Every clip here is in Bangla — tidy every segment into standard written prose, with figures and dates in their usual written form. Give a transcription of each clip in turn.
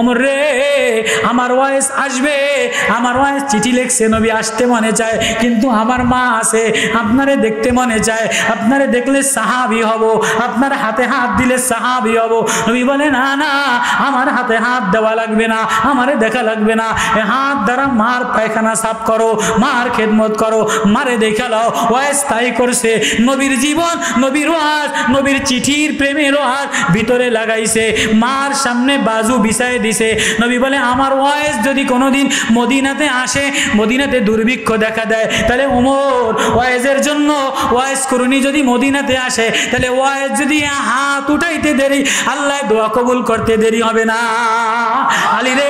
ওমর রে আমার ওয়াইস আসবে, আমার ওয়াইস চিঠি লিখছে, নবী আসতে মনে চায়, কিন্তু আমার মা আছে, আপনারে দেখতে মনে চায়, আপনারে দেখলে সাহাবী হব, আপনার হাতে হাত দিলে সাহাবী হব। নবী বলে না না, আমার হাতে হাত দেওয়া লাগবে না, আমারে দেখা লাগবে না, এ হাত দ্বারা মার পায়খানা সাফ করো, মার খেদমত করো, মারে দেখা লাও। ওয়াইস তাই করছে। নবীর জীবন, নবীর ওয়াজ, নবীর চিঠির প্রেমের ওয়াজ ভিতরে লাগাইছে, মার সামনে বাজু বিছায় দিছে। নবী বলে আমার ওয়াইস যদি কোনোদিন মদিনাতে আসে, মদিনাতে দুর্ভিক্ষ দেখা দেয়, তাহলে ওমর ওয়াইজের জন্য ওয়াইস করুনি যদি মদিনাতে আসে, তাহলে ওয়াইস যদি হাত উঠাইতে দেরি, আল্লাহ দোয়া কবুল করতে দেরি হবে না। আলী রে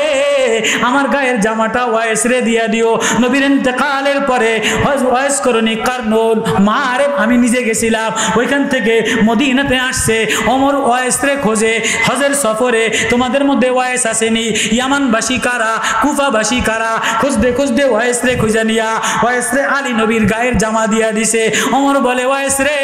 আমার গায়ের জামাটা ওয়াইস রে দিয়া দিও। নবীর ইন্তেকালের পরে ওয়াইস করুনি কারনুল মারে আমি নিজে গেছিলাম, ওইখান থেকে মদিনাতে আসছে। ওমর ওয়াইস রে খোঁজে, হজের সফরে তোমাদের মধ্যে ওয়াইস আসেনি, ইয়ামানবাসী কারা, কুফাবাসী কারা, খুঁজতে খুঁজতে ওয়াইস রে খুঁজে নিয়া ওয়াইস রে আলী নবীর গায়ের জামা দিয়া দিছে। ওমর বলে ওয়াইস রে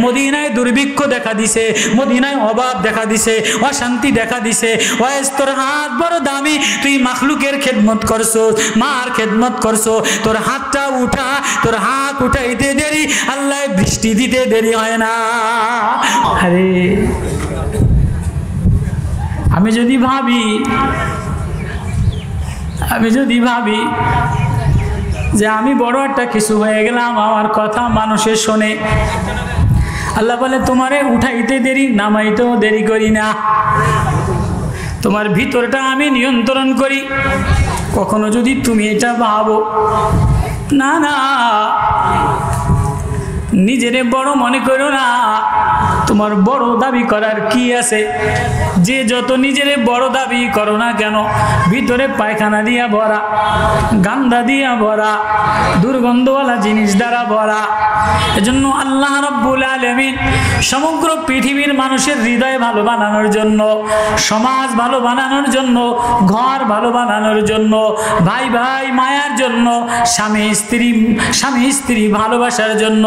মদিনায় দুর্ভিক্ষ দেখা দিছে, মদিনায় অভাব দেখা দিছে, অশান্তি দেখা দিছে, ওয়াইস তোর হাত বড় দামি, তুই মাখলুকের খেদমত করছো, মার খেদমত করছো, তোর হাতটা উঠা, তোর হাত উঠাইতে দেরি, আল্লাহ বৃষ্টি দিতে দেরি হয় না। আরে আমি যদি ভাবি যে আমি বড় একটা কিছু হয়ে গেলাম, আমার কথা মানুষের শোনে, আল্লাহ বলে তোমারে উঠাইতে দেরি, নামাইতেও দেরি করি না, তোমার ভিতরটা আমি নিয়ন্ত্রণ করি। কখনো যদি তুমি এটা ভাবো, না না নিজেরে বড় মনে করো না, তোমার বড় দাবি করার কি আছে? যে যত নিজেরে বড় দাবি করো না কেন, ভিতরে পায়খানা দিয়া ভরা, গান্দা দিয়া ভরা, দুর্গন্ধওয়ালা জিনিস দ্বারা ভরা। এজন্য আল্লাহ রাব্বুল আলামিন সমগ্র পৃথিবীর মানুষের হৃদয় ভালো বানানোর জন্য, সমাজ ভালো বানানোর জন্য, ঘর ভালো বানানোর জন্য, ভাই ভাই মায়ার জন্য, স্বামী স্ত্রী ভালোবাসার জন্য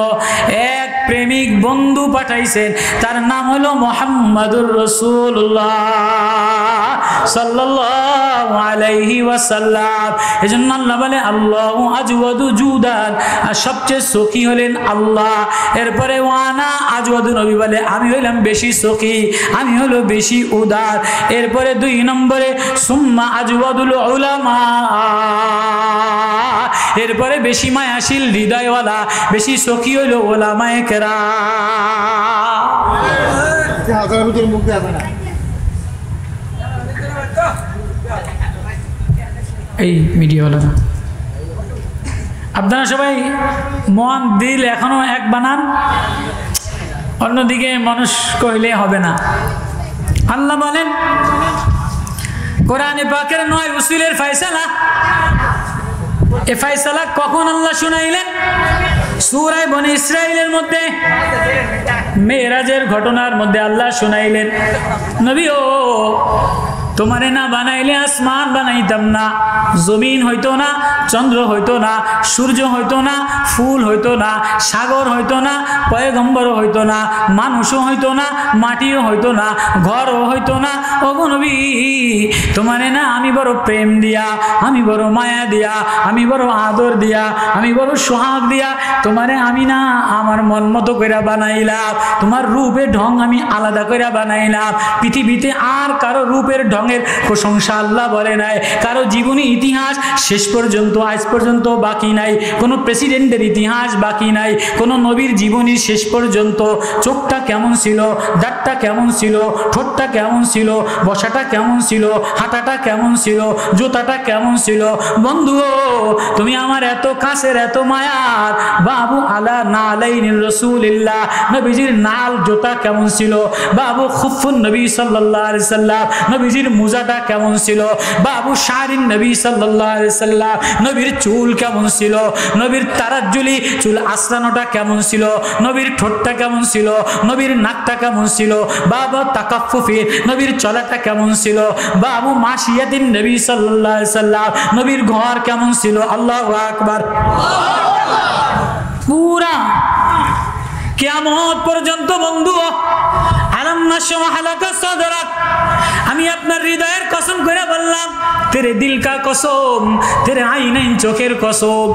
এক প্রেমিক বন্ধু পাঠাইছেন, তার নাম হলো মুহাম্মাদুর রাসূলুল্লাহ সাল্লাল্লাহু আলাইহি ওয়াসাল্লাম। এজন্য আল্লাহ বলে আল্লাহু আজওয়াদু জুদান, আর সবচেয়ে সখী হলেন আল্লাহ। এরপরে ওয়ানা আজওয়াদু, নবী বলে আমি হইলাম বেশি সখী, আমি হলো বেশি উদার। এরপরে 2 নম্বরে সুম্মা আজওয়াদুল উলামা, এরপরে বেশি মায়াশীল হৃদয়ওয়ালা, বেশি সখী হইল ওলামায়ে কেরাম। এই মিডিয়াওয়ালারা আপনারা সবাই মন দিল এখনো এক বানান, অন্যদিকে মানুষ কইলে হবে না। আল্লাহ বলেন কোরআনে পাকের 9 উসুলের ফয়সালা, এই ফয়সালা কখন আল্লাহ শুনাইলেন? সূরা বনী ইসরাঈলের মধ্যে মেরাজের ঘটনার মধ্যে আল্লাহ শুনাইলেন, নবী ও তোমারে না বানাইলে আসমান বানাইতাম না, জমিন হইতো না, চন্দ্র হইতো না, সূর্য হইতো না, ফুল হইতো না, সাগর হইতো না, পয়গম্বর হইতো না, মানুষও হইতো না, মাটিও হইতো না, ঘরও হইতো না। ওগো নবী তোমারে না আমি বড় প্রেম দিয়া, আমি বড় মায়া দিয়া, আমি বড় আদর দিয়া, আমি বড় সোহাগ দিয়া তোমারে আমি না আমার মন মতো কইরা বানাইলাম, তোমার রূপের ঢং আমি আলাদা কইরা বানাইলাম। পৃথিবীতে আর কারো রূপের ঢঙের প্রশংসা আল্লাহ বলে নাই, কারো জীবনী ইতিহাস শেষ পর্যন্ত আজ পর্যন্ত বাকি নাই, কোনো প্রেসিডেন্টের ইতিহাস বাকি নাই, কোনো নবীর জীবনী শেষ পর্যন্ত চোখটা কেমন ছিল, দাঁতটা কেমন ছিল, ঠোঁটটা কেমন ছিল, বসাটা কেমন ছিল, হাঁটাটা কেমন ছিল, জুতাটা কেমন ছিল। বন্ধু তুমি আমার এত কাছের, এত মায়ার, বাবু আলা নালাইনির রাসূলিল্লাহ, নবীজির নাল জুতা কেমন ছিল, বাবু খুফুন নবী সাল্লাল্লাহু আলাইহি সাল্লাম, নবীজির মুজাটা কেমন ছিল, বাবু শারিন নবী সাল্লাল্লাহু আলাইহি সাল্লাম, নবীর চুল কেমন ছিল, নবীর তারাজ্জুলি চুল আসরানোটা কেমন ছিল, নবীর ঠোঁটটা কেমন ছিল, নবীর নাকটা কেমন ছিল, বাবা তাকাফফুফি নবীর চলাটা কেমন ছিল, বাবু মাশিয়াতিন নবী সাল্লাল্লাহু আলাইহি সাল্লাম, নবীর ঘর কেমন ছিল। আল্লাহু আকবার। পুরা কিয়ামত পর্যন্ত বন্ধু আলাম নাশরাহ লাকা সাদরাক, আমি আপনার হৃদয়ের কসম করে বললাম, তেরে দিল কা কসম, তেরে আইনাইন চোখের কসম,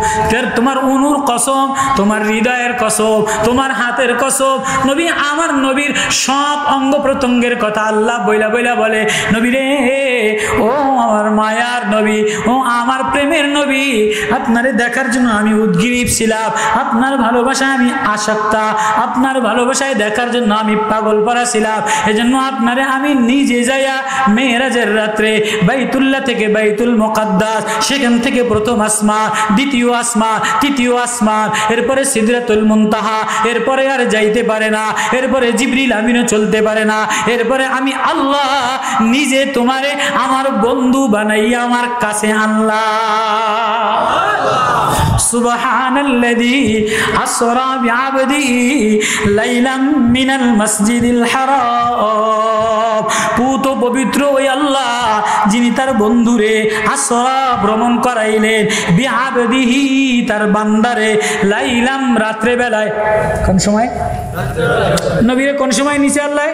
তোমার অনুর কসম, তোমার হৃদয়ের কসম, তোমার হাতের কসম। নবী, আমার নবীর সব অঙ্গ প্রত্যঙ্গের কথা আল্লাহ বইলা বইলা বলে, নবী রে, ও আমার মায়ার নবী, ও আমার প্রেমের নবী, আপনারে দেখার জন্য আমি উদ্গ্রীব ছিলাম, আপনার ভালোবাসায় আমি আসক্তা, আপনার ভালোবাসায় দেখার জন্য আমি পাগল পড়া ছিলাম। এজন্য আপনারে আমি নিজে যাইয়া মেরাজের রাত্রে বাইতুল্লাহ থেকে বাইতুল মুকাদ্দাস, সেখান থেকে প্রথম আসমান, দ্বিতীয় আসমান, তৃতীয় আসমান, এরপরে সিদরাতুল মুনতাহা, এরপরে আর যাইতে পারে না, এরপরে জিবরিল আমিনও চলতে পারে না, এরপরে আমি আল্লাহ নিজে তোমারে আমার বন্ধু বানাইয়া আমার কাছে আনলাম। সুবহানাল্লাযী আসরা বিআবদিহি লাইলাম মিনাল মাসজিদিল হারাম, পুত পবিত্র ওই আল্লাহ যিনি তার বন্ধুরে আসরা ভ্রমণ করাইলেন, বিআবদিহি তার বান্দারে, লাইলাম রাত্রে বেলায়। কোন সময়? নবীরে কোন সময় নিছে আল্লাহ?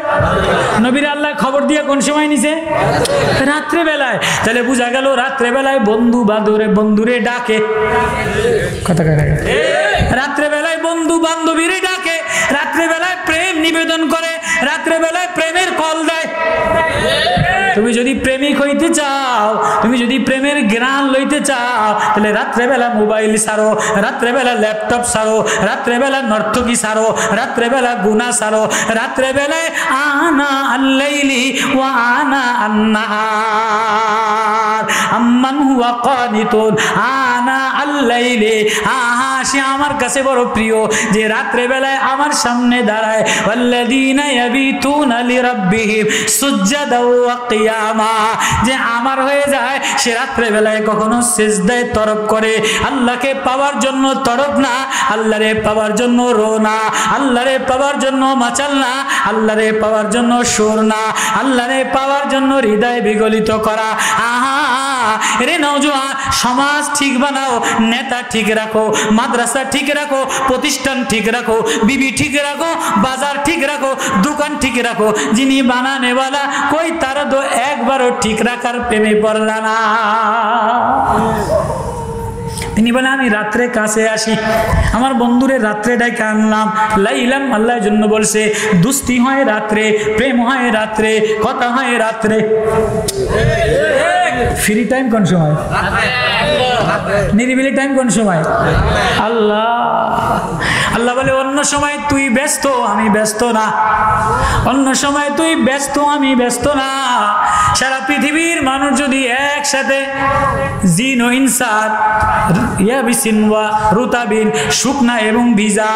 নবীরে আল্লাহ খবর দিয়ে কোন সময় নিছে? রাত্রে বেলায়। তাহলে বোঝা গেল রাত্রে বেলায় বন্ধু বন্ধুরে ডাকে, কথা রাত্রে বেলায় বন্ধু বান্ধবীরে ডাকে, রাত্রে বেলায় প্রেম নিবেদন করে, রাত্রে বেলায় প্রেমের কল দেয়। তুমি যদি প্রেমিক হইতে চাও, তুমি যদি প্রেমের জ্ঞান লইতে চাও, তাহলে রাত্রেবেলা মোবাইল ছাড়ো, রাত্রেবেলা ল্যাপটপ ছাড়ো, রাত্রেবেলা নর্তকী ছাড়ো, রাত্রেবেলা গুনাহ ছাড়ো, রাত্রেবেলায় আনা আল্লাইলি ওয়া আনা আন-নাহার আম্মান হুয়া কানিতুন আনা আল্লাইলি। আহা, সে আমার কাছে বড় প্রিয় যে রাত্রেবেলায় আমার সামনে দাঁড়ায়। ওয়াল্লাযীনা ইয়াবিতুনা লিরাব্বিহিম সুজদাও ওয়া কিয়ামা, যে আমার হয়ে যায় সে রাত্রে বেলায় কখনো সিজদায় তরফ করে, আল্লাহকে পাওয়ার জন্য তরফ না, আল্লাহরে পাওয়ার জন্য রো না, আল্লাহরে পাওয়ার জন্য মাচাল না, আল্লাহরে পাওয়ার জন্য সুর না, আল্লাহরে পাওয়ার জন্য হৃদয় বিগলিত করা। আহা রে নওজোয়ান, সমাজ ঠিক বানাও, নেতা ঠিক রাখো, মাদ্রাসা ঠিক রাখো, প্রতিষ্ঠান ঠিক রাখো, বিবি ঠিক রাখো, বাজার ঠিক রাখো, দোকান ঠিক রাখো। যিনি বানানেওয়ালা কই তারা তো একবারও ঠিক রাখার প্রেমে পড়লা না। তিনি বলে আমি রাত্রে কাছে আসি, আমার বন্ধুরে রাত্রে ডাকে আনলাম। লাইলাম আল্লাহর জন্য বলছে, দুস্তি হয় রাত্রে, প্রেম হয় রাত্রে, কথা হয় রাত্রে। ফ্রি টাইম কোন সময়? নিরিবিলি টাইম কোন সময়? আল্লাহ আল্লাহ বলে, অন্য সময় তুই ব্যস্ত, আমি ব্যস্ত না, অন্য সময় তুই ব্যস্ত, আমি ব্যস্ত না। সারা পৃথিবীর মানুষ যদি একসাথে, জিন ও ইনসান, ইয়াবিসিন ওয়া রুতাবিন, শুকনা এবং ভিজা,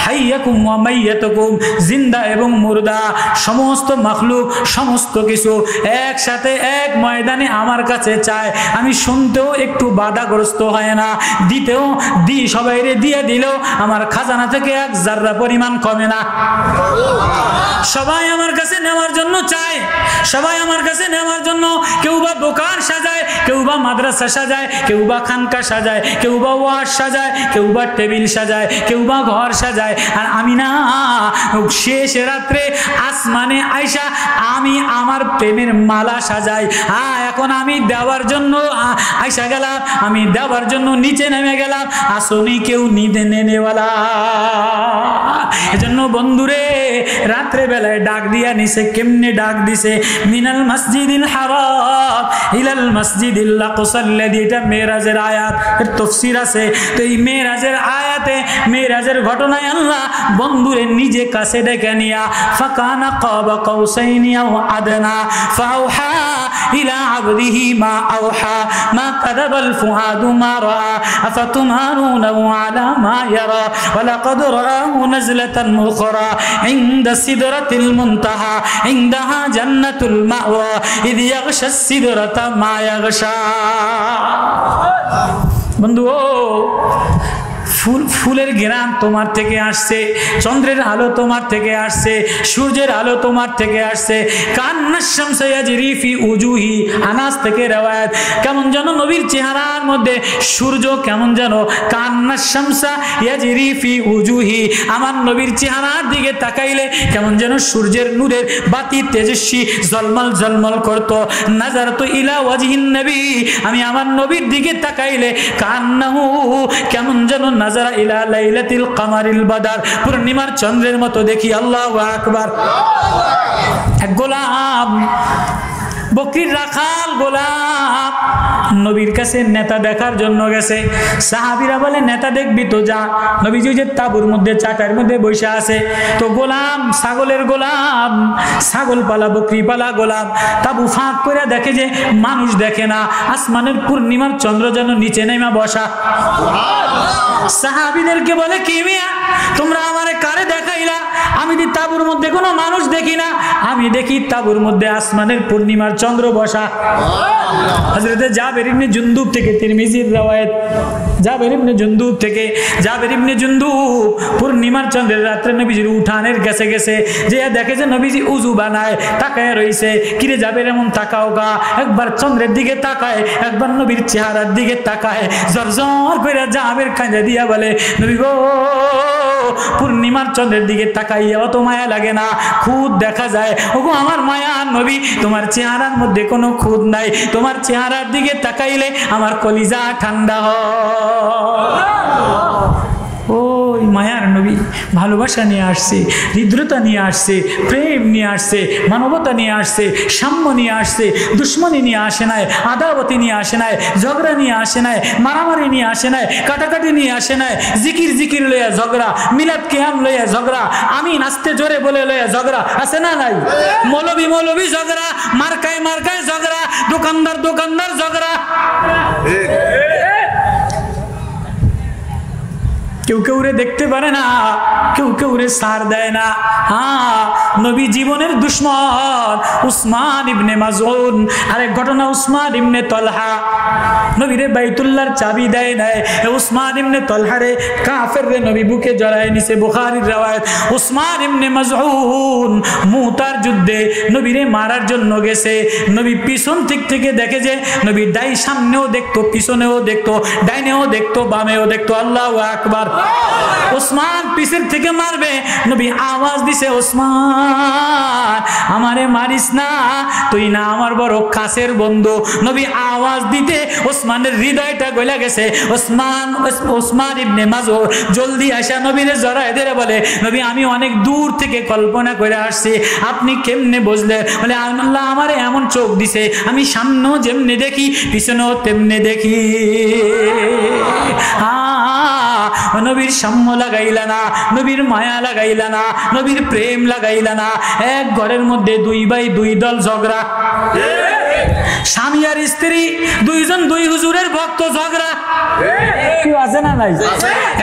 হাইয়াকুম ওয়া মাইয়াতুকুম, জিন্দা এবং মুর্দা, সমস্ত মাখলুক, সমস্ত কিছু একসাথে এক ময়দানে আমার কাছে চায়, আমি শুনতেও একটু বাধাগ্রস্ত হয় না, দিতেও সবাইরে দিয়ে দিলেও আমার খাজানা থেকে এক জাররা পরিমাণ কমে না। সবাই আমার কাছে নেওয়ার জন্য চায়, সবাই আমার কাছে নেওয়ার জন্য, কেউ বা দোকান সাজায়, কেউ বা মাদ্রাসা সাজায়, কেউ বা খানকা সাজায়, কেউ বা ওয়াজ সাজায়, কেউ বা টেবিল সাজায়, কেউ বা ঘর সাজায়। আর আমি না, শেষ রাত্রে আসমানে আইসা আমি আমার প্রেমের মালা সাজাই। এখন আমি দেওয়ার জন্য আইসা গেলাম, আমি দেওয়ার জন্য নিচে নেমে গেলাম, আসনি কেউ নিতে নেওয়ালা। এজন্য বন্ধুরে রাত্রে বেলায় ডাক দিয়া নিছে। কেমনে ডাক দিছে? মিনাল মসজিদিল হারাম ইলাল মসজিদিল আকসাল্লাযী, এটা মেরাজের আয়াত, এর তাফসীর আছে। তো এই মেরাজের আয়াতে, মেরাজের ঘটনায় আল্লাহ বন্ধুরে নিজে কাছে ডেকে নিয়া, ফাকানা কাবা কাউসাইনি আও আদনা ফাওহা ইলা আবদিহি মা আওহা মা কাযাবাল ফুআদু মা রাআ আফাতুমারুনাহু আলা মা ইয়ারা ওয়ালাকাদ রাআহু নাজলাতান উখরা ইনদা সিদরাতিল মুনতাহা ইনদাহা জান্নাতুল মাওয়া ইয ইয়াগশাস সিদরাতা মা ইয়াগশা। বন্ধু, ফুলের ঘ্রাণ তোমার থেকে আসছে, চন্দ্রের আলো তোমার থেকে আসছে, সূর্যের আলো তোমার থেকে আসছে। কান্নাশ শামসা ইয়াজরি ফি উজুহি, আনাস থেকে রওয়ায়াত, কেমন যেন নবীর চেহারার মধ্যে সূর্য কেমন যেন কান্নাশ শামসা ইয়াজরি ফি উজুহি, আমার নবীর চেহারার দিকে তাকাইলে কেমন যেন সূর্যের নূরের বাতি তেজস্বী ঝলমল ঝলমল করত। নাজারতু ইলা ওয়াজহিন নবী, আমি আমার নবীর দিকে তাকাইলে কান্নাহু কেমন যেন নাজারা ইলা লাইলাতিল কামারিল বাদার, পূর্ণিমার চন্দ্রের মতো দেখি। আল্লাহু আকবার। এক গোলাম, বকরির রাখাল গোলাম নবীর কাছে নেতা দেখার জন্য গেছে। সাহাবীরা বলে নেতা দেখবি তো যা। নবীজি যে তাঁবুর মধ্যে চাটার মধ্যে বসে আছে, তো গোলাম, ছাগলের গোলাম, ছাগল পালা বকরি পালা গোলাম তাঁবু ফাঁক করে দেখে যে মানুষ দেখে না, আসমানের পূর্ণিমার চন্দ্র যেন নিচে নেমা বসা। সাহাবীদেরকে বলে কি মিয়া তোমরা আমারে কারে দেখাইলা? আমি দি তাঁবুর মধ্যে কোনো মানুষ দেখি না, আমি দেখি তাঁবুর মধ্যে আসমানের পূর্ণিমার চন্দ্র বসা। হযরতে জাবের ইবনে জুনদুব থেকে, তিরমিজির রওয়ায়াত, জাবের ইবনে জুনদুব থেকে, জাবের ইবনে জুনদুব পূর্ণিমার চন্দ্রের রাত্রে নবীজির উঠানের গেছে গেছে যে দেখে যে নবীজি উজু বানায়, তাকায় রইছে। কিরে জাবের এমন তাকাও গা? একবার চন্দ্রের দিকে তাকায়, একবার নবীর চেহারার দিকে তাকায়। জরজর করে জাবের কাঁদে দিয়া বলে, নবী গো, পূর্ণিমার চন্দ্রের দিকে তাকাইয়া অত মায়া লাগে না? খুদ দেখা যায়। ওগো আমার মায়ার নবী, তোমার চেহারার মধ্যে কোনো খুদ নাই, তোমার চেহারার দিকে তাকাইলে আমার কলিজা ঠান্ডা হয়। ওই মায়ার নবী ভালোবাসা নিয়ে আসছে, হৃদ্রতা নিয়ে আসছে, প্রেম নিয়ে আসছে, মানবতা নিয়ে আসছে, সাম্য নিয়ে আসছে, দুশ্মনী নিয়ে আসে নাই, আদাবতী নিয়ে আসে নাই, ঝগড়া নিয়ে আসে নাই, মারামারি নিয়ে আসে নাই, কাটাকাটি নিয়ে আসে নাই, জিকির জিকির লইয়া ঝগড়া, মিলাদ কিয়াম লইয়া ঝগড়া, আমি নাচতে জোরে বলে লইয়া ঝগড়া আছে না নাই? মৌলবী মৌলবী ঝগড়া, মার্কায় মার্কায় ঝগড়া, দোকানদার দোকানদার ঝগড়া। কেউ কেউ রে দেখতে পারে না, কেউ কেউ রে সার দেয় না। হ্যাঁ, নবী জীবনের দুশ্মন উসমান ইবনে মাযউন। আরেক ঘটনা, উসমান ইবনে তলহা নবীরে বাইতুল্লাহর চাবি দেয় নাই। উসমান ইবনে তলহা রে কাফের রে নবী বুকে জড়ায় নিছে। বুখারীর রওয়ায়াত, উসমান ইবনে মাযউন মুতার যুদ্ধে নবীরে মারার জন্য গেছে। নবী পিছন থেকে দেখে যে নবী ডাই সামনেও দেখতো, পিছনেও দেখতো, ডাইনেও দেখতো, বামেও দেখতো। আল্লাহু আকবার। ওসমান পিছের থেকে মারবে, নবী আওয়াজ দিছে, ওসমান আমারে মারিস না, তুই না আমার বড় কাছের বন্ধু। নবী আওয়াজ দিতে ওসমানের হৃদয়টা গলে গেছে। ওসমান ইবনে মাযউন জলদি আসা নবীরে জড়ায় ধরে বলে, নবী আমি অনেক দূর থেকে কল্পনা করে আসছি, আপনি কেমনে বুঝলেন? বলে আল্লাহ আমারে এমন চোখ দিছে, আমি সামনেও যেমনে দেখি পিছনেও তেমনে দেখি। নবীর সাম্য লাগাইলা না, নবীর মায়া লাগাইলা না, নবীর প্রেম লাগাইলা না। এক ঘরের মধ্যে দুই ভাই দুই দল ঝগড়া, স্বামী আর স্ত্রী দুইজন দুই হুজুরের ভক্ত ঝগড়া। কেউ আছে না নাই?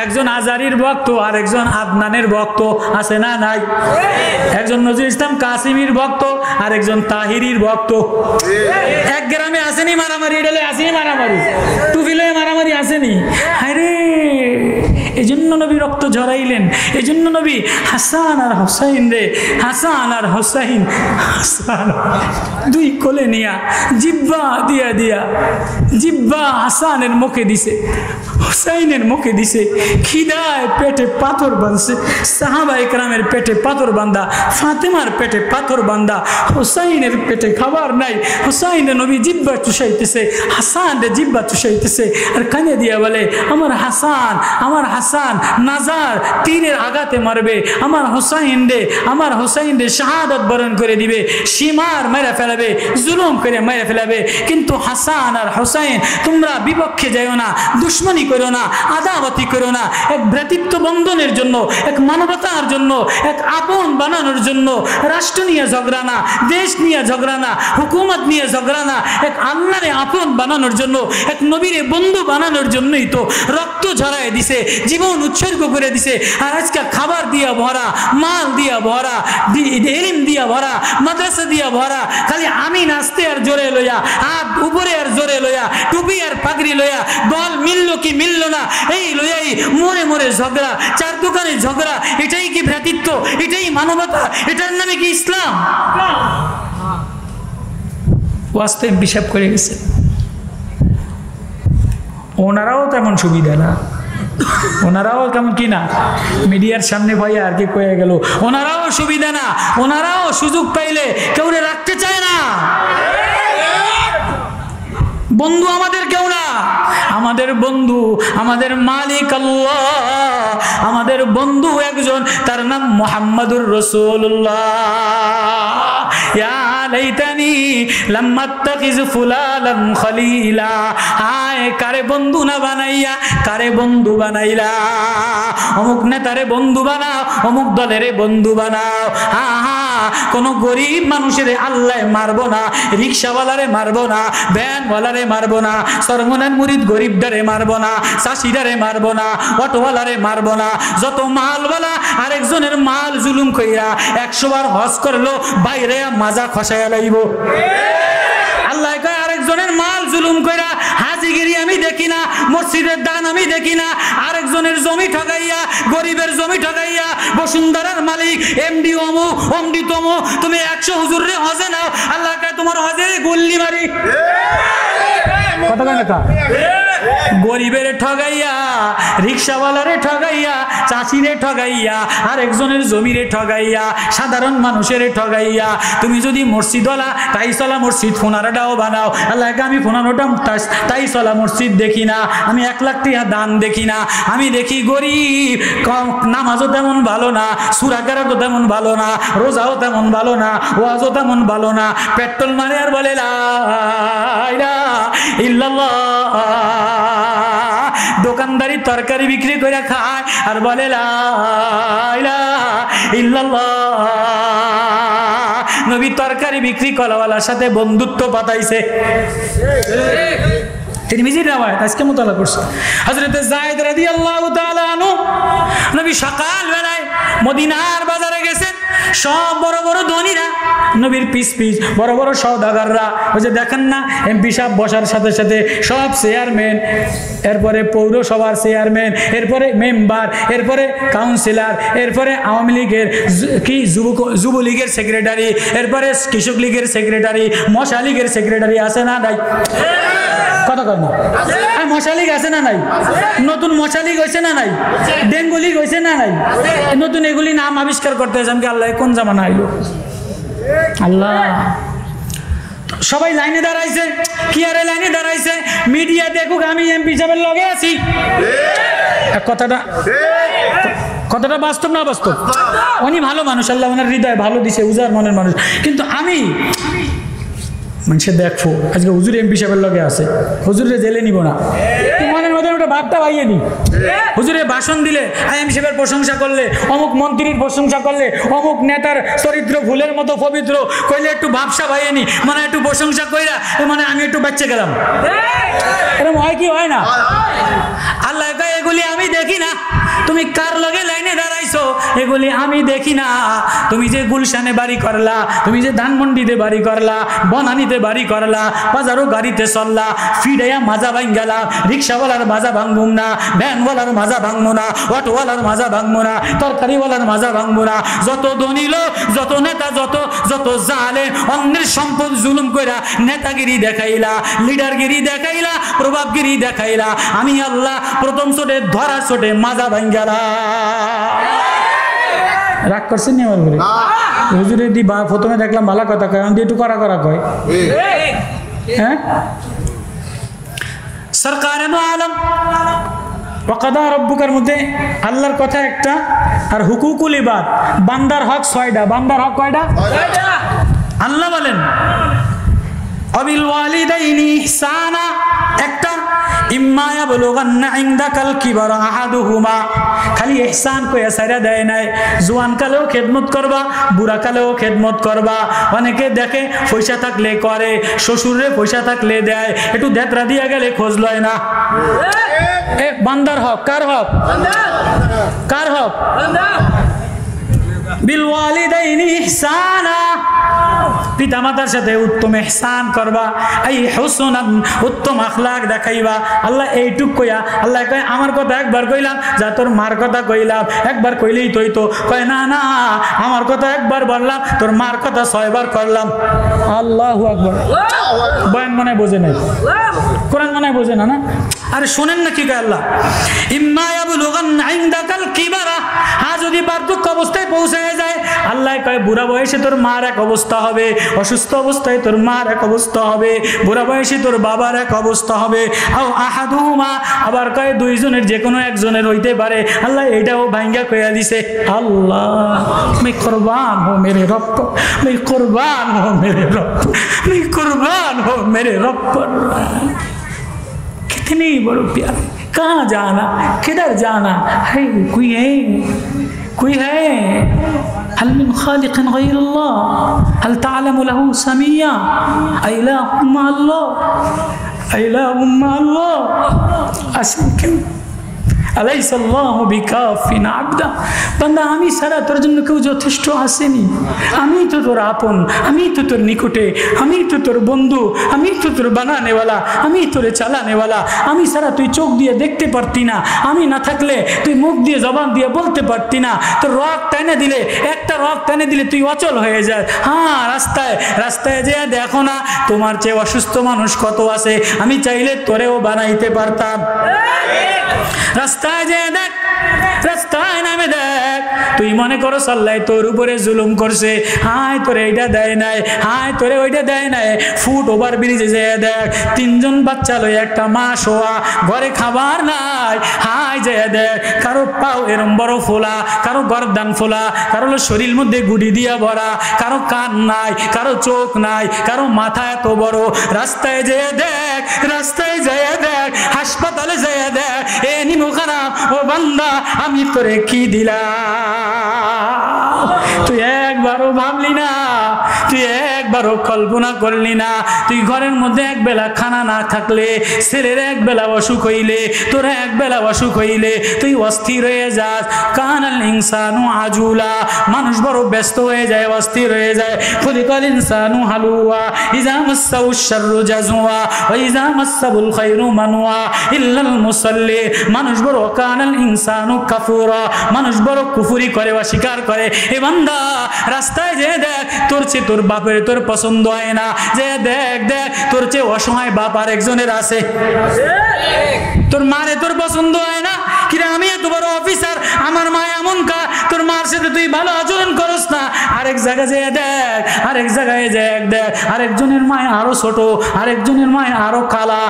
একজন আজারির ভক্ত আর একজন আদনানের ভক্ত, আছে না নাই? একজন নজরুল ইসলাম কাসিমির ভক্ত আর একজন তাহিরির ভক্ত। এক গ্রামে আসেনি মারামারি, এডালে আসেনি মারামারি, টুপিলে মারামারি আসেনি। আরে এই জন্য নবী রক্ত ঝরাইলেন, এই জন্য নবী হাসান আর হোসাইন রে, হাসান আর হোসাইন, হাসান দুই কোলে নিয়া জিব্বা দিয়া দিয়া, জিব্বা হাসানের মুখে দিছে, হোসাইনের মুখে দিছে। খিদায় পেটে পাথর বাঁধছে, সাহাবা ইকরামের পেটে পাথর বান্ধা, ফাতেমার পেটে পাথর বান্ধা, হোসাইনের পেটে খাবার নাই। হোসাইনের নবী জিব্বা চুষাইতেছে, হাসানের জিব্বা চুষাইতেছে, আর কানে দিয়া বলে, আমার হাসান, আমার হাসান নাজার তীরের আঘাতে মারবে, আমার হোসাইন রে শাহাদাত বরণ করে দিবে, সীমার মেরে ফেলাবে, জুলুম করে মেরে ফেলাবে। কিন্তু হাসান আর হোসাইন তোমরা বিপক্ষে যাইও না, দুশ্মনী করো না, আদাবতী করো না। এক ভ্রাতৃত্ব বন্ধনের জন্য, এক মানবতার জন্য, এক আপন বানানোর জন্য রাষ্ট্র নিয়ে ঝগড়া না, দেশ নিয়ে ঝগড়া না, হুকুমত নিয়ে ঝগড়া না, এক আল্লাহরে আপন বানানোর জন্য, এক নবীরে বন্ধু বানানোর জন্যই তো রক্ত ঝরায় দিছে, জীবন উৎসর্গ করে দিছে। আর আজকে খাবার দিয়া ভরা, মাল দিয়া ভরা, ইলম দিয়া ভরা, মাদ্রাসা দিয়া ভরা, খালি আমি নাচতে আর জোরে লইয়া, হাত উপরে আর জোরে লইয়া, টুপি আর পাগড়ি লইয়া, দল মিলল কি মিলল না এই লইয়াই মরে মরে ঝগড়া, চার দোকানে ঝগড়া। এটাই কি ভ্রাতৃত্ব? এটাই মানবতা? এটার নামে কি ইসলাম? ওয়াস্তে হিসাব করে গেছে। ওনারাও তেমন সুবিধা না, ওনারাও কেমন কি না, মিডিয়ার সামনে ভাই আর কি কয়ে গেল, ওনারাও সুবিধা না, ওনারাও সুযোগ পাইলে কেউ রাখতে চায় না। বন্ধু আমাদের কেউ না, আমাদের বন্ধু আমাদের মালিক আল্লাহ, আমাদের বন্ধু একজন, তার নাম মুহাম্মাদুর রাসূলুল্লাহ। ইয়া লাইতানি লাম আত্তাখিজ ফুলালান খলিলা, হায় কারে বন্ধু না বানাইয়া কারে বন্ধু বানাইলা। অমুক নেতারে বন্ধু বানাও, অমুক দলের বন্ধু বানাও। কোন গরিব মানুষের আল্লাহ মারবো না, রিক্সাওয়ালারে মারবো না, ভ্যানওয়ালারে মারবো না, সরমনার মুরিদ গরিবদারে মারবো না, চাষিদারে মারবো না, অটোওয়ালারে মারবো না। যত মালওয়ালা আরেকজনের মাল জুলুম কইরা 100 বার হজ করলো, বাইরে মাজা খসাইয়া লাইব। আল্লাহ কয় আরেকজনের মাল জুলুম কইরা হাজিগিরি আমি দেখি না, মসজিদের দান আমি দেখি না, আরেকজনের জমি ঠগাইয়া, গরিবের জমি ঠগাইয়া, বসুন্ধরার মালিক এমডি ওমো অমডি তমো, তুমি 100 হুজুরে হজে নাও, আল্লাহ কয় তোমার হজে গুল্লি মারি। গরিবের ঠগাইয়া, রিক্সাওয়ালারে ঠগাইয়া, চাষিরে ঠগাইয়া, আরেকজনের জমিরে ঠগাইয়া, সাধারণ মানুষের ঠগাইয়া, তুমি যদি মসজিদওয়ালা তাই চলা মসজিদ 15টাও বানাও, আল্লাহকে আমি 15টা তাই চলা মসজিদ দেখি না, আমি 1 লাখ টাকা দান দেখি না, আমি দেখি গরিব, নামাজও তেমন ভালো না, সূরা কেরাতও তেমন ভালো না, রোজাও তেমন ভালো না, ওয়াজও তেমন ভালো না, পেট্রোল মারে আর বলে লা ইলাহা ইল্লাল্লাহ, দোকানদারি তরকারি বিক্রি করে খায় আর বলে লা ইলাহা ইল্লাল্লাহ। নবী তরকারি বিক্রি করাওয়ালার সাথে বন্ধুত্ব পাতাইছে। তিরমিজির রাওয়ায়াত আজকে মুতালা করছে। হযরত যায়েদ রাদিয়াল্লাহু তাআলা আনহু নবী সকাল বেলায় মদিনার বাজারে গেছেন, সব বড় বড় ধনীরা নবীর পিস পিস, বড় বড় সওদাগাররা, ওই যে দেখেন না এমপি সাহেব বসার সাথে সাথে সব চেয়ারম্যান, এরপরে পৌরসভার চেয়ারম্যান, এরপরে মেম্বার, এরপরে কাউন্সিলর, এরপরে আওয়ামী লীগের কি যুবলীগের সেক্রেটারি, এরপরে কৃষক লীগের সেক্রেটারি, মশা লীগের সেক্রেটারি আছে না নাই? কথা কয় না? মশা লীগ আছে না নাই? নতুন মশা লীগ হয়েছে না নাই? ডেঙ্গু লীগ হয়েছে না নাই? নতুন এগুলি নাম আবিষ্কার করতে হয়েছে। আমি আল্লাহ কোন জামানা আইলো? আল্লাহ সবাই লাইনে দাঁড়াইছে, কি আরে লাইনে দাঁড়াইছে, মিডিয়া দেখুক আমি এমপি সাহেবের লগে আছি। কথাটা বাস্তব না বাস্তব? উনি ভালো মানুষ, আল্লাহ ওনার হৃদয় ভালো দিছে, উজার মনের মানুষ, কিন্তু আমি মানুষে দেখবো আজকে হুজুর এমপি সাহেবের লগে আছে, হুজুরে জেলে নিব না, মনের মধ্যে ওটা ভাবটা পাইয়ে নি। হুজুরে ভাষণ দিলে, এমপি সাহেবের প্রশংসা করলে, অমুক মন্ত্রীর প্রশংসা করলে, অমুক নেতার চরিত্র ফুলের মতো পবিত্র কইলে একটু ভাবসা পাইয়ে নি, মানে একটু প্রশংসা কইরা মানে আমি একটু বাচ্চা গেলাম। এরকম হয় কি হয় না? আল্লাহ কয় এগুলি আমি দেখি না, তুমি কার লগে লাইনে দাঁড়াইছো এগুলি আমি দেখি না। তুমি যে গুলশানে বাড়ি করলা, তুমি যে ধানমন্ডিতে বাড়ি করলা, বনানীতে বাড়ি করলা, বাজারও গাড়িতে চললা, ফিডাইয়া মাজা ভাঙ গেলা, রিক্সাওয়ালার মাজা ভাঙবো না, ভ্যানওয়ালার মাজা ভাঙবো না, অটোওয়ালার মাজা ভাঙবো না, তরকারিওয়ালার মাজা ভাঙবো না। যত ধনী লোক, যত নেতা, যত জালে অন্যের সম্পদ জুলুম কইরা নেতাগিরি দেখাইলা, লিডারগিরি দেখাইলা, প্রভাবগিরি দেখাইলা, আমি আল্লাহ প্রথম ছোটে ধরা ছোটে মাজা ভাঙ গেলা। রাগ করছেন নি আমার ঘরে? হুজুরে দি বা প্রথমে দেখলাম ভালো কথা কয়, আমি একটু করা কয়। হ্যাঁ, সরকারে দো আলম ওয়াকাদা রব্বুকার মধ্যে আল্লাহর কথা একটা, আর হুকুকুল ইবাদ বান্দার হক 6টা। বান্দার হক কয়টা? আল্লাহ বলেন অবিল ওয়ালিদাইনি ইহসানা একটা, ইম্মা ইয়াবলুগান্না ইনদাকাল কিবারা আহাদুহুমা, খালি ইহসান কইয়া সাইরা দেয় নাই, জোয়ান কালেও খেদমত করবা, বুড়া কালেও খেদমত করবা। অনেকে দেখে পয়সা থাকলে করে, শ্বশুরে পয়সা থাকলে দেয়, একটু দেতরা দিয়া গেলে খোঁজ লয় না। বান্দার হক, কার হক? কার হক? বিল ওয়ালিদাইনি ইহসানা, পিতামাতার সাথে উত্তম ইহসান করবা, এই হুসনান উত্তম আখলাক দেখাইবা। আল্লাহ এইটুক কইয়া আল্লাহ কয় আমার কথা একবার কইলাম, যা তোর মার কথা কইলাম, একবার কইলেই তুই তো কয় না না, আমার কথা একবার বললাম, তোর মার কথা 6 বার করলাম। আল্লাহু আকবার। বয়ান মনে বোঝে নাই, কোরআন মনে বোঝে না। না আরে শোনেন না কি কয় আল্লাহ, ইম্মা ইয়াবলুগান্না ইনদাকাল কিবারা, যদি বার্ধক্য অবস্থায় পৌঁছে যায়, আল্লাহ কয় বুড়া বয়সে তোর মার এক অবস্থা হবে, অসুস্থ অবস্থায় তোর মার এক অবস্থা হবে, বুড়া বয়সে তোর বাবার এক অবস্থা হবে। আও আহাদুহুমা, আবার কয় দুইজনের যে কোনো একজনের হইতে পারে। আল্লাহ এটাও ভাঙ্গা কইয়া দিছে। আল্লাহ मैं कुर्बान हो मेरे रब पर, मैं कुर्बान हो मेरे रब पर, मैं कुर्बान हो मेरे रब पर। कितनी बड़ी प्यार, कहाँ जाना, किधर जाना है, कोई है, कोई है? हल मिन खालिकिन गैरुल्लाह, हल तालमु लहू समिया, इलाहुम अल्लाह, इलाहुम अल्लाह, असम আলাইসাল্লাহু বিকাফিন আবদা। বান্দা আমি সারা তোর জন্য কেউ যথেষ্ট আসেনি, আমি তো তোর আপন, আমি তো তোর নিকটে, আমি তো তোর বন্ধু, আমি তো তোর বানানেওয়ালা, আমি তোরে চালানেওয়ালা। আমি সারা তুই চোখ দিয়ে দেখতে পারতি না, আমি না থাকলে তুই মুখ দিয়ে জবান দিয়ে বলতে পারতি না। তোর রক টেনে দিলে, একটা রক টেনে দিলে তুই অচল হয়ে যায়। হ্যাঁ, রাস্তায় রাস্তায় যে দেখো না তোমার চেয়ে অসুস্থ মানুষ কত আছে, আমি চাইলে তোরেও বানাইতে পারতাম। রাস্তায় যে দেখ, রাস্তায় নামে দেখ, তুই মনে করো সাল্লাই তোর উপরে জুলুম করছে, হায় তোরে এইটা দেয় নাই, হায় তোরে ওইটা দেয় নাই। ফুট ওভার ব্রিজে যে দেখ, 3 জন বাচ্চা লই একটা মা শোয়া, ঘরে খাবার নাই, হায় যে দেখ, কারো পাও এরম বড় ফোলা, কারো গর্দান ফোলা, কারো শরীর মধ্যে গুড়ি দিয়া ভরা, কারো কান নাই, কারো চোখ নাই, কারো মাথা এত বড়। রাস্তায় যে দেখ, রাস্তায় যেয়ে দেখ, হাসপাতালে যেয়ে দেখ, এ নিমু খারাপ, ও বান্দা আমি তোরে কি দিলাম? তুই একবারও ভাবলি না, তুই একবারও কল্পনা করলি না। তুই ঘরের মধ্যে এক বেলা খানা না থাকলে, ছেলের এক বেলা অসুখ হইলে, তোর এক বেলা অসুখ হইলে তুই অস্থির হয়ে যাস। কানাল ইনসানু আজুলা, মানুষ বড় ব্যস্ত হয়ে যায়, অস্থির হয়ে যায়। খুলিকাল ইনসানু হালুয়া, ইযা মাসসাহু শাররু জাজুয়া ওয়া ইযা মাসসাহুল খায়রু মানুয়া ইল্লাল মুসাল্লি। মানুষ বড় কানাল ইনসানু কাফুরা, মানুষ বড় কুফরি করে, অস্বীকার করে। এ বান্দা রাস্তায় যে দেখ, তোর চেয়ে তোর বাপের তোর পছন্দ হয় না, যে দেখ দেখ তোর চেয়ে অসহায় বাপ আর একজনের আছে, তোর মারে তোর পছন্দ হয় না। কিরে আমি এত বড় অফিসার, আমার মা এমন কা, তোর মার সাথে তুই ভালো আচরণ করস না। আরেক জায়গায় যে দেখ, আরেক জায়গায় দেখ দেখ, আরেকজনের মায় আরো ছোট, আরেকজনের মায় আরো কালা।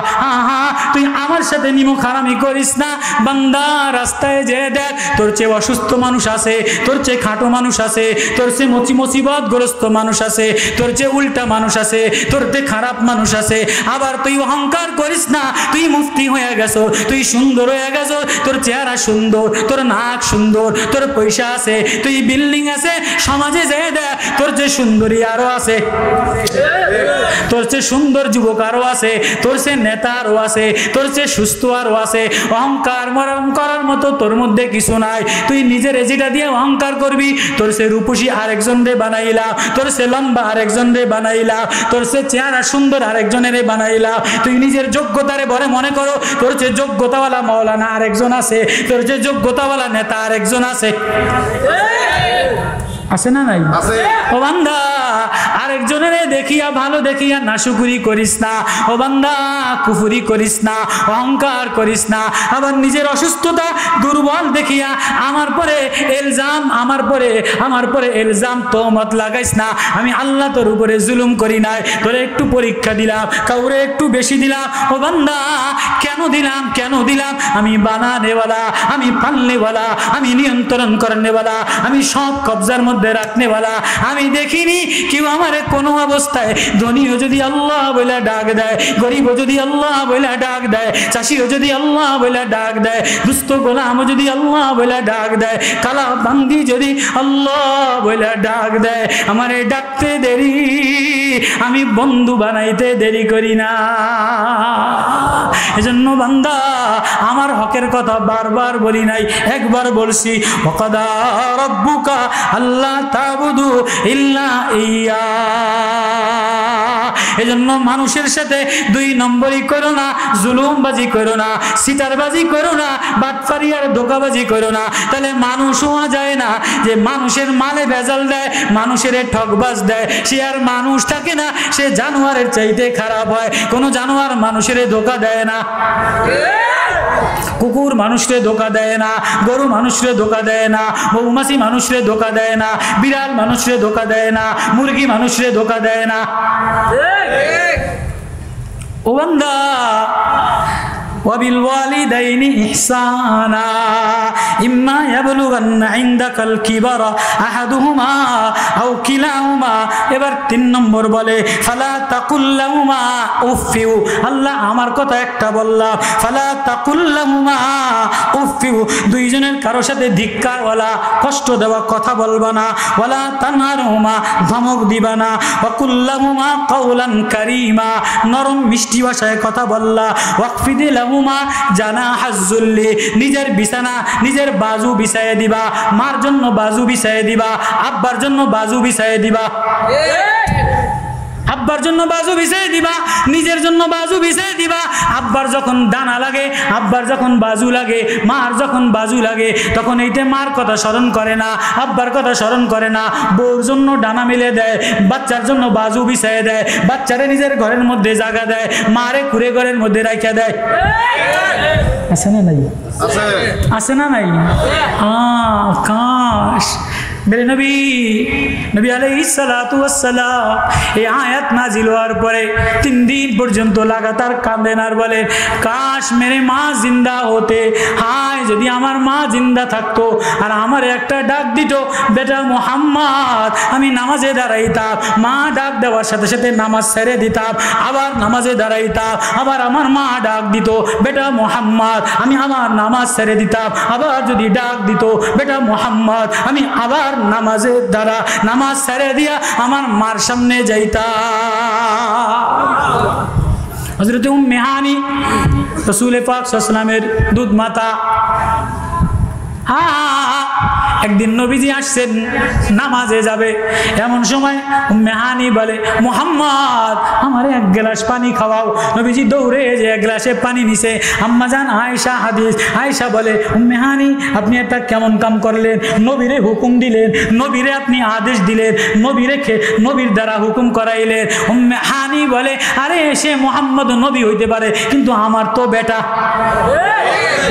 হ্যাঁ, তুই আমার সাথে নিমো খারামি করিস না। বান্দা রাস্তায় যে দেখ, তোর চেয়ে অসুস্থ মানুষ আছে, তোর চেয়ে খাটো মানুষ আছে, তোর চেয়ে মুসিবতগ্রস্ত মানুষ আছে, তোর চেয়ে উল্টা মানুষ আছে, তোর চেয়ে খারাপ মানুষ আছে। আবার তুই অহংকার করিস না, তুই মুফতি হয়ে গেছো, তুই সুন্দর হয়ে গেছো, তোর চেহারা সুন্দর, তোর নাক সুন্দর, তোর পয়সা আছে, তুই বিল্ডিং আছে। সমাজে যে দেখ, তোর চেয়ে সুন্দরী আরো আছে, তোর চেয়ে সুন্দর যুবক আরো আছে, তোর চেয়ে নেতা আরো আছে, তোর চেয়ে সুস্থ আরো আছে। অহংকার মরম করার মতো তোর মধ্যে কিছু নাই। তুই নিজের যেটা দিয়ে অহংকার করবি, তোর সে রূপসী আরেকজন রে বানাইলা, তোর সে লম্বা আরেকজন রে বানাইলা, তোর সে চেহারা সুন্দর আরেকজনের বানাইলা। তুই নিজের যোগ্যতারে বলে মনে করো, তোর চেয়ে যোগ্যতাওয়ালা মাওলানা আরেকজন আছে, তোর চেয়ে যোগ্যতাওয়ালা নেতা আরেকজন আছে। আছে না নাই? ও বান্দা আরেকজনের দেখিয়া ভালো দেখিয়া নাশুকুরি করিস না। ও বান্দা কুফুরি করিস না, অহংকার করিস না। আবার নিজের অসুস্থতা দুর্বল দেখিয়া আমার পরে ইলজাম, আমার পরে ইলজাম তোহমত লাগাইস না। আমি আল্লাহ তোর উপরে জুলুম করি নাই, তোরে একটু পরীক্ষা দিলাম, কাউরে একটু বেশি দিলাম। ও বান্দা কেন দিলাম? আমি বানানেওয়ালা, আমি পালনেওয়ালা, আমি নিয়ন্ত্রণ করনেওয়ালা, আমি সব কবজার মধ্যে মধ্যে রাখনেওয়ালা। আমি দেখিনি কেউ আমারে কোনো অবস্থায়, ধনীও যদি আল্লাহ বলে ডাক দেয়, গরিবও যদি আল্লাহ বলে ডাক দেয়, চাষিও যদি আল্লাহ বলে ডাক দেয়, দুস্থ গোলামও যদি আল্লাহ বলে ডাক দেয়, কালা বান্দি যদি আল্লাহ বলে ডাক দেয়, আমারে ডাকতে দেরি, আমি বন্ধু বানাইতে দেরি করি না। এজন্য বান্দা, আমার হকের কথা বারবার বলি নাই, একবার বলছি, ওয়াকাদা রাব্বুকা আল্লা তা'বুদু ইল্লা ইয়্যা। এজন্য মানুষের সাথে দুই নম্বরই করো না, জুলুমবাজি করো না, সিটারবাজি করো না, বাটপারি আর ধোঁকাবাজি করো না। তাহলে মানুষ হওয়া যায় না। যে মানুষের মালে ভেজাল দেয়, মানুষের ঠকবাজ দেয়, সে আর মানুষ থাকে না, সে জানোয়ারের চাইতে খারাপ হয়। কোনো জানোয়ার মানুষের ধোঁকা দেয় না। কুকুর মানুষরে ধোঁকা দেয় না, গরু মানুষরে ধোঁকা দেয় না, মৌমাছি মানুষরে ধোঁকা দেয় না, বিড়াল মানুষরে ধোঁকা দেয় না, মুরগি মানুষরে ধোঁকা দেয় না। ও বান্দা, وبالوالدين إحسانا إما يبلغن عندك الكبر أحدهما أو كلاهما। এবার 3 নম্বর বলে, ফালা তাকুল্লাহুমা উফিউ। আল্লাহ আমার কথা একটা বললাম, ফালা তাকুল্লাহুমা উফিউ। দুইজনের কারো সাথে ধিক্কারওয়ালা, কষ্ট দেওয়া কথা বলবা না। ওয়ালা তানহারহুমা, ধমক দিবা না। ওয়াকুল্লাহুমা কাওলান কারীমা, নরম মিষ্টি ভাষায় কথা বললা। ওয়াকফিদিলাহুমা জানাহাজ্জুল্লি, নিজের বিছানা নিজের বাজু বিছায়ে দিবা। মার জন্য বাজু বিছায়ে দিবা, আব্বার জন্য বাজু বিছায়ে দিবা, আব্বার জন্য বাজু বিছায়ে দিবা, নিজের জন্য বাজু বিছায়ে দিবা। আব্বার যখন ডানা লাগে, আব্বার যখন বাজু লাগে, মার যখন বাজু লাগে, তখন এইটা মার কথা স্মরণ করে না, আব্বার কথা স্মরণ করে না। বউর জন্য ডানা মিলে দেয়, বাচ্চার জন্য বাজু বিছায়ে দেয়, বাচ্চারে নিজের ঘরের মধ্যে জায়গা দেয়, মারে কুড়ে ঘরের মধ্যে রাখা দেয়। আছে না নাই? আছে না নাই? কাশ मेरे नबी अलैहिस्सलाम এই আয়াত নাজিল হওয়ার পরে 3 দিন পর্যন্ত লাগাতার কাঁদেন আর বলেন, কাশ মেরে মা জিন্দা হতে, হায় যদি আমার মা জিন্দা থাকতো আর আমার একটা ডাক দিত, বেটা মুহাম্মদ, আমি নামাজে দাঁড়াইতাম। মা ডাক দেওয়ার সাথে সাথে নামাজ ছেড়ে দিতাম, আবার নামাজে দাঁড়াইতাম। আবার আমার মা ডাক দিত, বেটা মুহাম্মদ, আমি আমার নামাজ ছেড়ে দিতাম। আবার যদি ডাক দিত, বেটা মুহাম্মদ, আমি আবার নামাজের দ্বারা নামাজ ছেড়ে দিয়া আমার মার সামনে যাইতাম। হযরত উম্মে হানি, রাসূল পাক সাল্লাল্লাহু আলাইহি ওয়াসাল্লামের দুধ মাতা। একদিন নবীজি আসছেন, নামাজে যাবে, এমন সময় উম্মে হানি বলে, মুহাম্মদ আমার এক গ্লাস পানি খাওয়াও। নবীজি দৌড়ে যে এক গ্লাসে পানি নিছে। আম্মাজান আয়েশা হাদিস, আয়েশা বলে, উম্মে হানি আপনি এটা কেমন কাম করলেন? নবীরে হুকুম দিলেন, নবীরে আপনি আদেশ দিলেন, নবীর দ্বারা হুকুম করাইলেন। উম্মে হানি বলে, আরে সে মুহাম্মদ নবী হইতে পারে, কিন্তু আমার তো বেটা।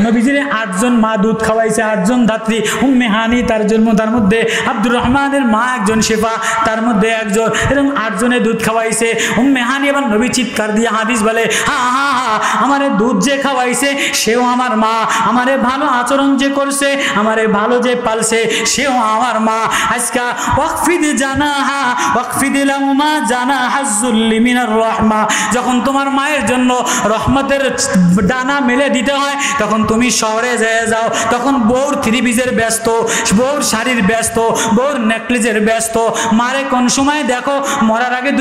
নবীজির 8 জন মা দুধ খাওয়াইছে, 8 জন ধাত্রী। উম্মে হানি তার জন্ম, তার মধ্যে আব্দুর রহমানের মা একজন, শেফা তার মধ্যে একজন, এরকম 8 জনে দুধ খাওয়াইছে। উম্মে হানি এবার নবী চিৎকার দিয়ে হাদিস বলে, আমারে দুধ যে খাওয়াইছে সেও আমার মা, আমারে ভালো আচরণ যে করছে, আমারে ভালো যে পালছে সেও আমার মা। আজকা ওয়াকফিদ জানাহা ওয়াকফিদিলাহুমা জানাহাজ্জুল্লি মিনার রাহমা। যখন তোমার মায়ের জন্য রহমতের ডানা মেলে দিতে হয়, তখন তুমি শহরে যেয়ে যাও, তখন বউর 3 পিসের ব্যস্ত, বউর শাড়ির ব্যস্ত, বউর নেকলেসের ব্যস্ত। মারে কোন সময় দেখো মরার আগে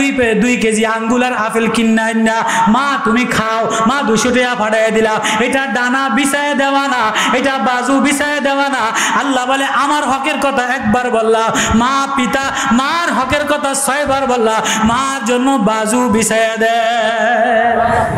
2 কেজি আঙ্গুল আর আপেল কিনা না, মা তুমি খাও, মা 200 টাকা পাঠাইয়া দিলা। এটা ডানা বিছায় দেওয়া না, এটা বাজু বিছায় দেওয়া না। আল্লাহ বলে, আমার হকের কথা একবার বললা, মা পিতা মার হকের কথা 6 বার বললা, মার জন্য বাজু বিছায় দেয়।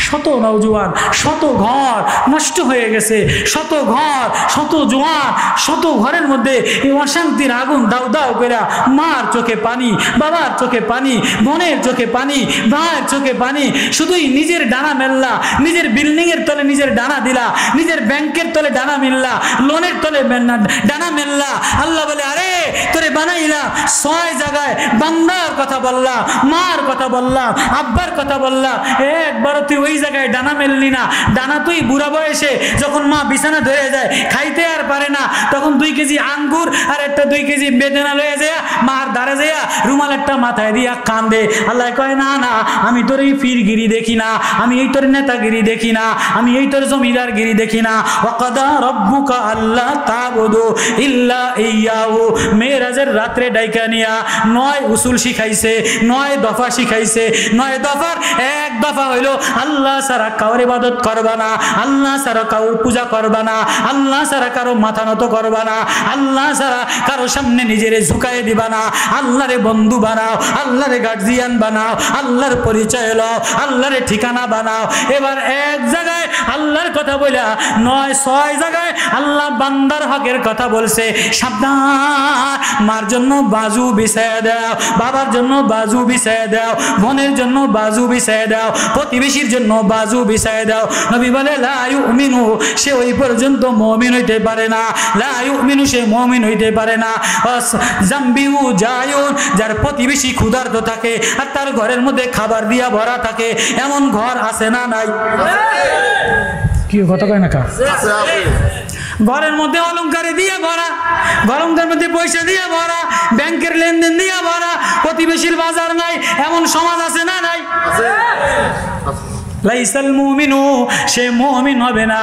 শত নওজোয়ান, শত ঘর নষ্ট হয়ে গেছে, শত ঘর, শত জোয়ান, শত ঘরের মধ্যে এই অশান্তির আগুন দাউ দাউ করে। মার চোখে পানি, বাবার চোখে পানি, বোনের চোখে পানি, ভাইয়ের চোখে পানি। শুধুই নিজের ডানা মেললা, নিজের বিল্ডিং এর তলে নিজের ডানা দিলা, নিজের ব্যাংকের তলে ডানা মিললা, লোনের তলে ডানা মেললা। আল্লাহ বলে, আরে তোরে বানাইলা 6 জায়গায় বান্দার কথা বললা, মার কথা বললা, আব্বার কথা বললা, একবার তুই ওই জায়গায় ডানা মেললি না, ডানা তুই বুড়া বয়সে যখন মা বিছানা ধরে যায়, খাইতে আর পারে না, তখন 2 কেজি আঙ্গুর আর একটা 2 কেজি বেদানা লয়ে যায় মার দাঁড়ে যায় রুমাল একটা মাথায় দিয়া কান্দে। আল্লাহ কয় না না, আমি তোর এই পীরগিরি দেখি না, আমি এই তোর নেতাগিরি দেখি না, আমি এই তোর জমিদারগিরি দেখি না। ওয়াকাদা রব্বুকা আল্লাহ তা'বুদু ইল্লা ইয়্যাহু, মেরাজের রাত্রে ডাইকা নিয়া 9 উসুল শিখাইছে, 9 দফা শিখাইছে। 9 দফার এক দফা হইল আল্লাহ ছাড়া কারোর ইবাদত করবা না, আল্লাহ ছাড়া কারোর পূজা করবা না, আল্লাহ ছাড়া কারো মাথা নত করবা না, আল্লাহ ছাড়া কারো সামনে নিজেরে ঝুঁকায় দিবা না, আল্লাহরে বন্ধু বানাও, আল্লাহরে গার্জিয়ান বানাও, আল্লাহর পরিচয় লও, আল্লাহরে ঠিকানা বানাও। এবার এক জায়গায় আল্লাহর কথা বলা 9-6 জায়গায় আল্লাহ বান্দার হকের কথা বলছে। সাবধান, মার জন্য বাজু বিছায় দাও, বাবার জন্য বাজু বিছায় দাও, বোনের জন্য বাজু বিছায় দাও, প্রতিবেশীর জন্য বাজু বিছায় দাও। নবী বলে লা ইউমিনু, সে ওই পর্যন্ত মুমিন হইতে পারে না, লা ইউমিনু, সে মুমিন হইতে পারে না। জাম্বিউ জায়ুন, যার প্রতিবেশী ক্ষুধার্ত থাকে আর তার ঘরের মধ্যে খাবার দিয়া ভরা থাকে, এমন ঘর আছে না নাই? কি কথা কয় না কা? ঘরের মধ্যে অলংকারে দিয়ে ভরা, গরমদের মধ্যে পয়সা দিয়ে ভরা, ব্যাংকের লেনদেন দিয়ে ভরা, প্রতিবেশীর বাজার নাই, এমন সমাজ আছে না নাই? লাইসাল মুমিনু, সে মুমিন হবে না।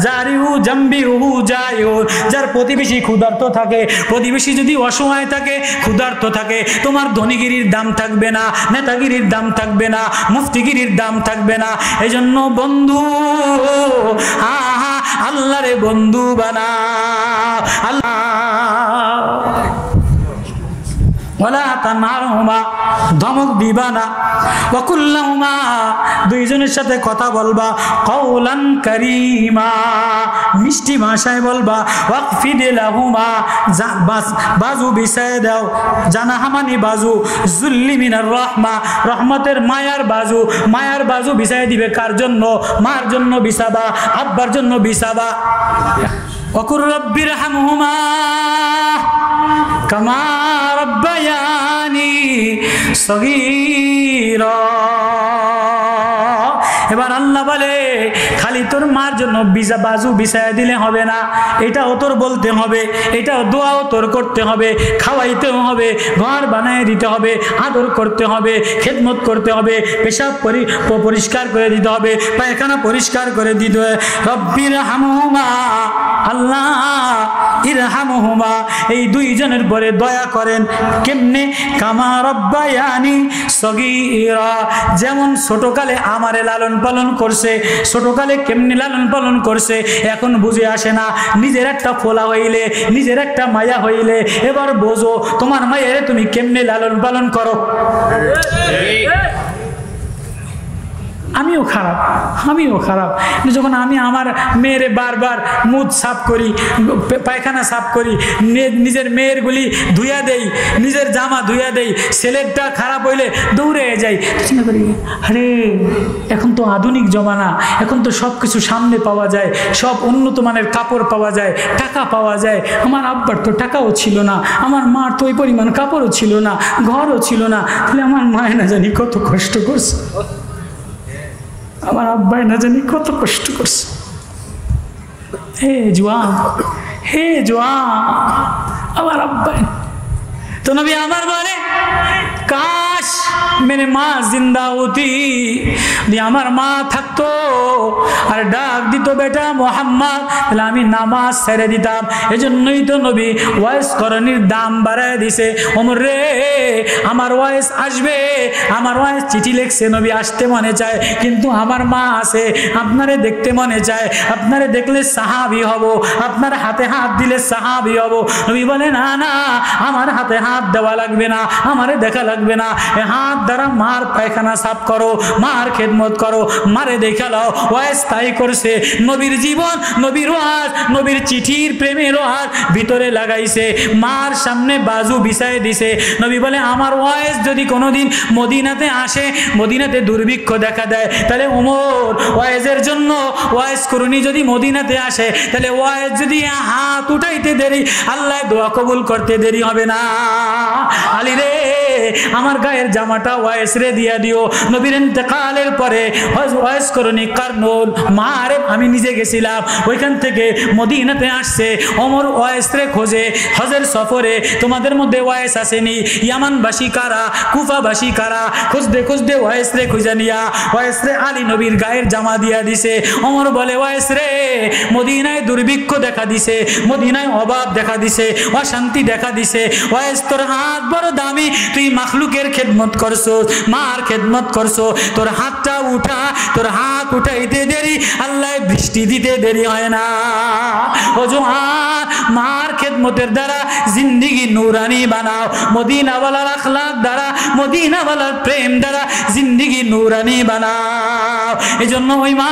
জারিহু জাম্বিহু জায়ুন, যার প্রতিবেশী ক্ষুধার্ত থাকে, প্রতিবেশী যদি অসহায় থাকে, ক্ষুধার্ত থাকে, তোমার ধনীগিরির দাম থাকবে না, নেতাগিরির দাম থাকবে না, মুফতিগিরির দাম থাকবে না। এই জন্য বন্ধু, আল্লাহরে বন্ধু বানাও। আল্লাহ ওয়ালা তানহারহুমা, ধমক দিবা না। ওয়াকুল লাহুমা, দুইজনের সাথে কথা বলবা কাওলান কারীমা, মিষ্টি ভাষায় বলবা। ওয়াকফিদ লাহুমা, বাজু বিছায় দাও, জানাহামানি বাজু, যুল্লি মিনার রাহমা, রহমতের মায়ার বাজু, মায়ার বাজু বিছায় দিবে কার জন্য? মার জন্য বিছাবা, আব্বার জন্য বিছাবা। ওয়াকুর রব্বিরহামহুমা কামা রব্বায়ানি সগীরা। এবার আল্লাহ বলে খালি তোর মার জন্য বাজু বিছায়া দিলে হবে না, এটাও তোর বলতে হবে, এটাও দোয়াও তোর করতে হবে, খাওয়াইতেও হবে, ঘর বানায় দিতে হবে, আদর করতে হবে, খেদমত করতে হবে, পেশাব পরিষ্কার করে দিতে হবে, পায়খানা পরিষ্কার করে দিতে হবে। রব্বির হামহুমা, আল্লাহ ইরহামহুমা, এই দুইজনের পরে দয়া করেন। কেমনে? কামা রব্বায়ানি সগীরা, যেমন ছোটকালে আমারে লালন পালন করছে, ছোটকালে কেমনি লালন পালন করছে এখন বুঝে আসে না। নিজের একটা ফোলা হইলে, নিজের একটা মায়া হইলে এবার বোঝো তোমার মায়ের তুমি কেমনে লালন পালন করো। আমিও খারাপ, যখন আমি আমার মেয়েরে বারবার মুখ সাফ করি, পায়খানা সাফ করি, নিজের মেয়েরগুলি ধুইয়া দেই, নিজের জামা ধুইয়া দেই, ছেলেরটা খারাপ হইলে দৌড়ে যাই, চিন্তা করি আরে এখন তো আধুনিক জমানা, এখন তো সব কিছু সামনে পাওয়া যায়, সব উন্নত মানের কাপড় পাওয়া যায়, টাকা পাওয়া যায়। আমার আব্বার তো টাকাও ছিল না, আমার মার তো ওই পরিমাণ কাপড়ও ছিল না, ঘরও ছিল না, তাহলে আমার মায় না জানি কত কষ্ট করছে, আমার আব্বাই না জানি কত কষ্ট করছে। হে জওয়ান, আমার আব্বাই তো নবী আমার বলে কাশ মেরে মা জিন্দা হতি, আমার মা থাকতো আর ডাক দিত বেটা মোহাম্মদ, তাহলে আমি নামাজ ছেড়ে দিতাম। এজন্যই তো নবী ওয়াইস করণীর দাম বাড়ায় দিছে। ওমর রে, আমার ওয়াইস আসবে, আমার ওয়াইস চিঠি লিখছে, নবী আসতে মনে চায়, কিন্তু আমার মা আছে, আপনারে দেখতে মনে চায়, আপনারে দেখলে সাহাবী হব, আপনার হাতে হাত দিলে সাহাবী হব। নবী বলে না না, আমার হাতে হাত দেওয়া লাগবে না, আমারে দেখা লাগবে না, হাত দ্বারা মার পায়খানা সাফ করো, মার খেদমত করো, মারে দেখা লাও। ওয়াইস তাই করছে। নবীর জীবন, নবীর ওয়াজ, নবীর চিঠির প্রেমের ওয়াজ ভিতরে লাগাইছে, মার সামনে বাজু বিছায় দিছে। নবী বলে আমার ওয়াইস যদি কোনোদিন মদিনাতে আসে, মদিনাতে দুর্ভিক্ষ দেখা দেয়, তাহলে ওমর ওয়াইজের জন্য, ওয়াইস করুনি যদি মদিনাতে আসে, তাহলে ওয়াইস যদি হাত উঠাইতে দেরি, আল্লাহ দোয়া কবুল করতে দেরি হবে না। আলী রে, আমার গায়ে গায়ের জামাটা ওয়াইসরে দিয়া দিও। নবীর ইন্তেকালের পরে ওয়াইস করনি কারনুল মারে আমি নিজে গেছিলাম, ওইখান থেকে মদিনাতে আসছে ওমর ওয়াইসরে খোঁজে হজের সফরে, তোমাদের মধ্যে ওয়াইস আসেনি, ইয়ামানবাসী কারা, কুফাবাসী কারা, খুঁজতে খুঁজতে ওয়াইসরে খুঁজে নিয়া ওয়াইসরে আলী নবীর গায়ের জামা দিয়া দিছে। ওমর বলে ওয়াইসরে মদিনায় দুর্ভিক্ষ দেখা দিছে, মদিনায় অভাব দেখা দিছে, অশান্তি দেখা দিছে, ওয়াইস তোর হাত বড় দামি, তুই মাখলুকের খেদমত করছো, মার খেদমত করছো, তোর হাতটা উঠা, তোর হাত উঠাইতে দেরি আল্লাহ বৃষ্টি দিতে দেরি হয় না। ও জোয়ান, মার খেদমতের দ্বারা জিন্দিগি নুরানি বানাও, মদিনাওয়ালার আখলাক দ্বারা, মদিনাওয়ালার প্রেম দ্বারা জিন্দিগি নুরানি বানাও। এই জন্য ওই মা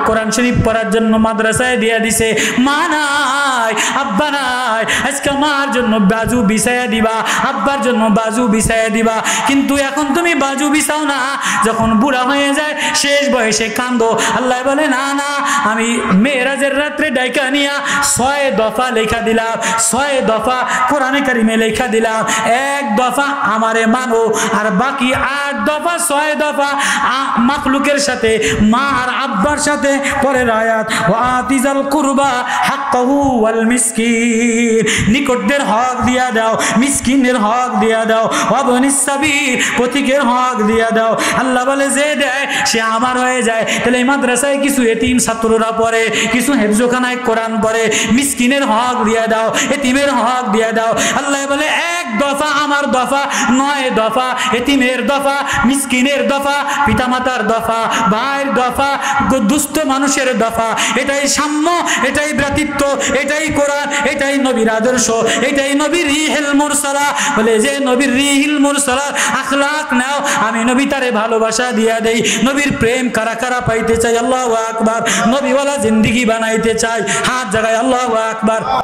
কোরআন শরীফ পড়ার জন্য মাদ্রাসায় দিয়া দিছে, মা নাই আব্বা নাই, আজকে মার জন্য বাজু বিছায়া দিবা, আব্বার জন্য বাজু বিছায়া দিবা, কিন্তু এখন তুমি বাজু বিছাও না, যখন বুড়া হয়ে যায় শেষ বয়সে কান্দো। আল্লাহ বলে না না, আমি মেরাজের রাত্রে ডাইকা নিয়া 6 দফা লেখা দিলাম, 6 দফা কোরআনে কারিমে লেখা দিলাম, 1 দফা আমারে মানো, আর বাকি 8 দফা 6 দফা মাখলুকের সাথে, মা আর আব্বার সাথে। পরের আয়াত ওয়াতিজাল কুরবা হাক্কাহু ওয়াল মিসকিন, নিকটদের হক দিয়া দাও, মিসকিনের হক দিয়া দাও, ওয়াবনিস সাবিল, পথিকের হক দিয়া দাও। আল্লাহ বলে যে দেয় সে আমার হয়ে যায়। তাহলে এই মাদ্রাসায় কিছু এতিম ছাত্ররা পড়ে, কিছু হেফজোখানায় কোরআন পড়ে, মিসকিনের হক দিয়া দাও, এতিমের হক দিয়া দাও। আল্লাহ বলে 1 দফা আমার দফা, 9 দফা এতিমের দফা, মিসকিনের দফা, পিতামাতার দফা, ভাইয়ের দফা, দুস্থ মানুষের দফা। এটাই সাম্য, এটাই ভ্রাতৃত্ব, এটাই কোরআন, এটাই নবীর আদর্শ, এটাই নবীর রিহিল মুরসালা। বলে যে নবীর রিহিল মুরসালার আখলাক নাও, আমি নবী তারে ভালোবাসা দিয়া দেই। নবীর প্রেম কারা কারা পাইতে চাই? আল্লাহু আকবার। নবীওয়ালা জিন্দেগি বানাইতে চাই, হাত জাগায় আল্লাহু আকবার।